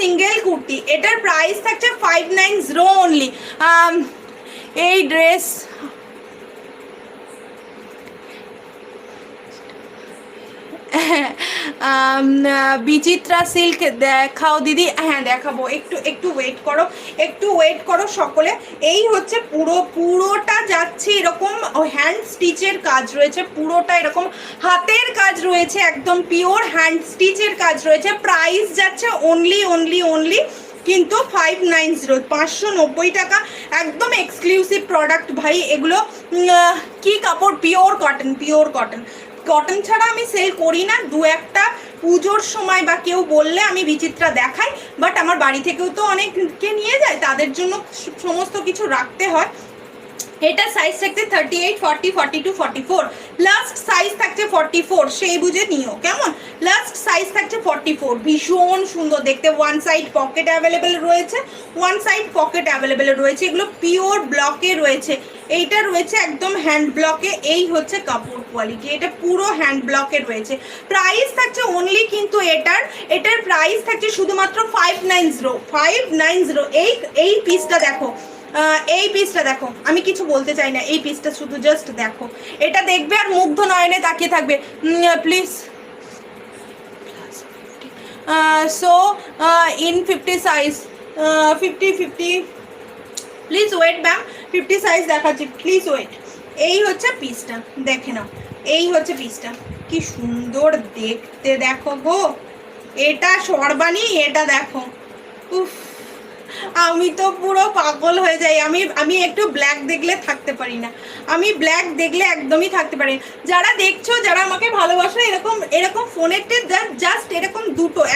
Single kurti, এটার price থাকছে 590 only. এই ড্রেস বিচিত্রা সিল্ক দেখাও দিদি। হ্যাঁ দেখাবো, একটু একটু ওয়েট করো, একটু ওয়েট করো সকলে। এই হচ্ছে পুরোটা যাচ্ছে এরকম হ্যান্ড স্টিচের কাজ রয়েছে, পুরোটা এরকম হাতের কাজ রয়েছে, একদম পিওর হ্যান্ড স্টিচের কাজ রয়েছে। প্রাইস যাচ্ছে অনলি কিন্তু 590, 590 টাকা। একদম এক্সক্লুসিভ প্রোডাক্ট ভাই এগুলো। কি কাপড়, pure cotton, pure cotton. Cotton ছাড়া আমি সেল করি না, দু একটা পুজোর সময় বা কেউ বললে আমি বিচিত্রা দেখাই, বাট আমার বাড়ি থেকেও তো অনেককে নিয়ে যায়, তাদের জন্য সমস্ত কিছু রাখতে হয়। এটা সাইজ থাকছে 38, 40, 42, 44, লাস্ট সাইজ থাকছে 44, সেই বুঝে নিও কেমন। লাস্ট সাইজ থাকছে 44, ভীষণ সুন্দর দেখতে। ওয়ান সাইড পকেট অ্যাভেলেবেল রয়েছে, ওয়ান সাইড পকেট অ্যাভেলেবেল রয়েছে। এগুলো পিওর ব্লকে রয়েছে, এইটা রয়েছে একদম হ্যান্ড ব্লকে। এই হচ্ছে কাপড় কোয়ালিটি, এটা পুরো হ্যান্ড ব্লকে রয়েছে। প্রাইস থাকছে অনলি কিন্তু এটার প্রাইস থাকছে শুধুমাত্র 590। এই পিসটা দেখো, এই পিসটা দেখো, আমি কিছু বলতে চাই না, এই পিসটা শুধু জাস্ট দেখো, এটা দেখবে আর মুগ্ধ নয়নে তাকিয়ে থাকবে please. So in 50 size, 50 please wait ma'am, 50 size দেখাচ্ছি, প্লিজ ওয়েট। এই হচ্ছে পিসটা, দেখে নাও, এই হচ্ছে পিসটা, কি সুন্দর দেখতে দেখো গো। এটা সর্বাণী, এটা দেখো, উফ আমি তো পুরো পাগল হয়ে যাই। আমি একটু ব্ল্যাক দেখলে থাকতে পারি না, আমি ব্ল্যাক দেখলে একদমই থাকতে পারি না। যারা দেখছো, যারা আমাকে ভালোবাসো, এরকম ফোনেতে জাস্ট এরকম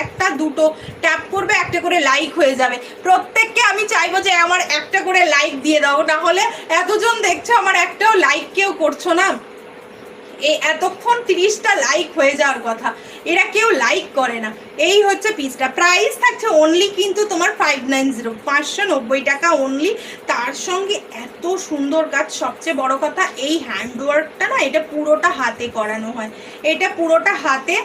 একটা দুটো ট্যাপ করবে, একটা করে লাইক হয়ে যাবে। প্রত্যেককে আমি চাইবো যে আমার একটা করে লাইক দিয়ে দাও, না হলে এতজন দেখছো আমার একটাও লাইক কেউ করছো না। এতক্ষণ 30টা লাইক হয়ে যাওয়ার কথা, এরা কেউ লাইক করে না। এই হচ্ছে পিসটা, প্রাইস থাকছে অনলি কিন্তু তোমার 590, 590 টাকা অনলি। তার সঙ্গে এত সুন্দর কাজ, সবচেয়ে বড় কথা এই হ্যান্ডওয়ার্কটা না, এটা পুরোটা হাতে করানো হয়, এটা পুরোটা হাতে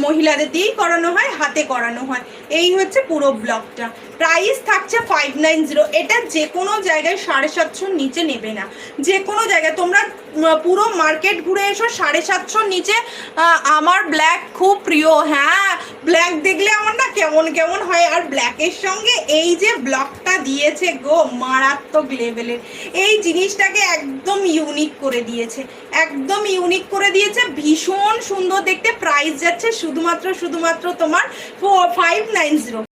মহিলাদের দিয়েই করানো হয়, হাতে করানো হয়। এই হচ্ছে পুরো ব্লকটা। প্রাইস থাকছে 590। এটা যে কোনো জায়গায় 750 নিচে নেবে না, যে কোনো জায়গায় তোমরা পুরো মার্কেট ঘুরে এসো, 750 নিচে। আমার ব্ল্যাক খুব প্রিয়, হ্যাঁ ব্ল্যাক দেখলে আমার না কেমন কেমন হয়। আর ব্ল্যাকের সঙ্গে এই যে ব্লকটা দিয়েছে গো, মারাত্মক লেভেলের। এই জিনিসটাকে একদম ইউনিক করে দিয়েছে, একদম ইউনিক করে দিয়েছে, ভীষণ সুন্দর দেখতে। প্রাইস যাচ্ছে শুধুমাত্র তোমার 590।